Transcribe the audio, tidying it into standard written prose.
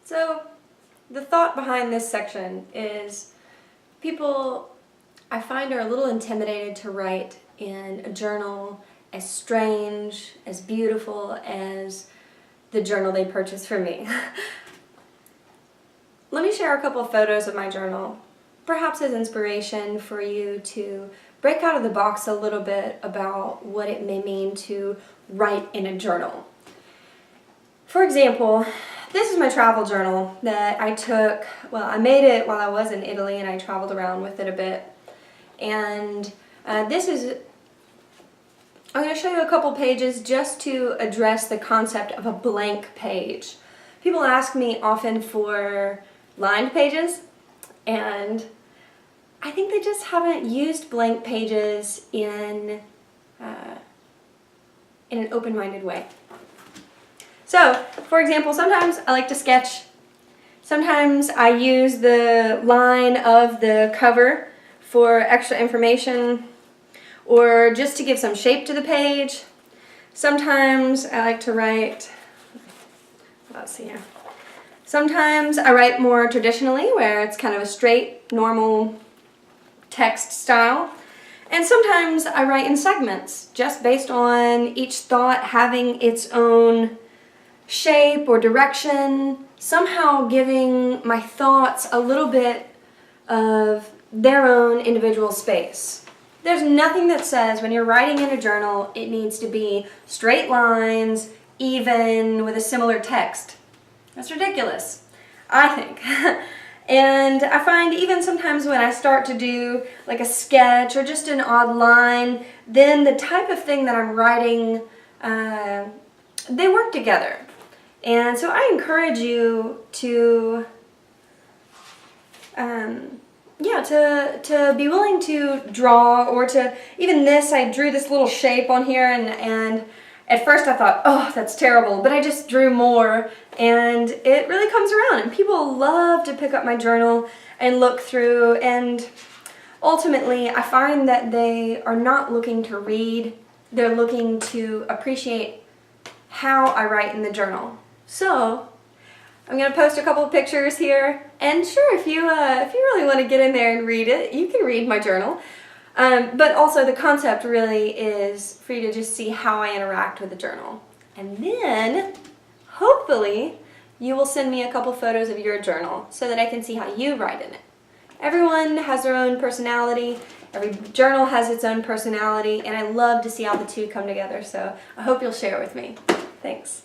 So the thought behind this section is people I find are a little intimidated to write in a journal as strange, as beautiful as the journal they purchased from me. Let me share a couple of photos of my journal, perhaps as inspiration for you to break out of the box a little bit about what it may mean to write in a journal. For example, this is my travel journal that I took, I made it while I was in Italy and I traveled around with it a bit. And I'm going to show you a couple pages just to address the concept of a blank page. People ask me often for lined pages, and I think they just haven't used blank pages in an open-minded way. So, for example, sometimes I like to sketch. Sometimes I use the line of the cover for extra information or just to give some shape to the page. Sometimes I like to write, Sometimes I write more traditionally, where it's kind of a straight, normal text style. And sometimes I write in segments, just based on each thought having its own shape or direction, somehow giving my thoughts a little bit of their own individual space. There's nothing that says when you're writing in a journal it needs to be straight lines, even, with a similar text. That's ridiculous, I think. And I find even sometimes when I start to do like a sketch or just an odd line, then the type of thing that I'm writing, they work together. And so I encourage you to be willing to draw, or to, even this, I drew this little shape on here, and at first I thought, oh, that's terrible, but I just drew more, and it really comes around, and people love to pick up my journal and look through, and ultimately I find that they are not looking to read, they're looking to appreciate how I write in the journal. So I'm going to post a couple of pictures here, and sure, if you really want to get in there and read it, you can read my journal. But also the concept really is for you to just see how I interact with the journal. And then, hopefully, you will send me a couple photos of your journal so that I can see how you write in it. Everyone has their own personality, every journal has its own personality, and I love to see how the two come together, so I hope you'll share with me. Thanks.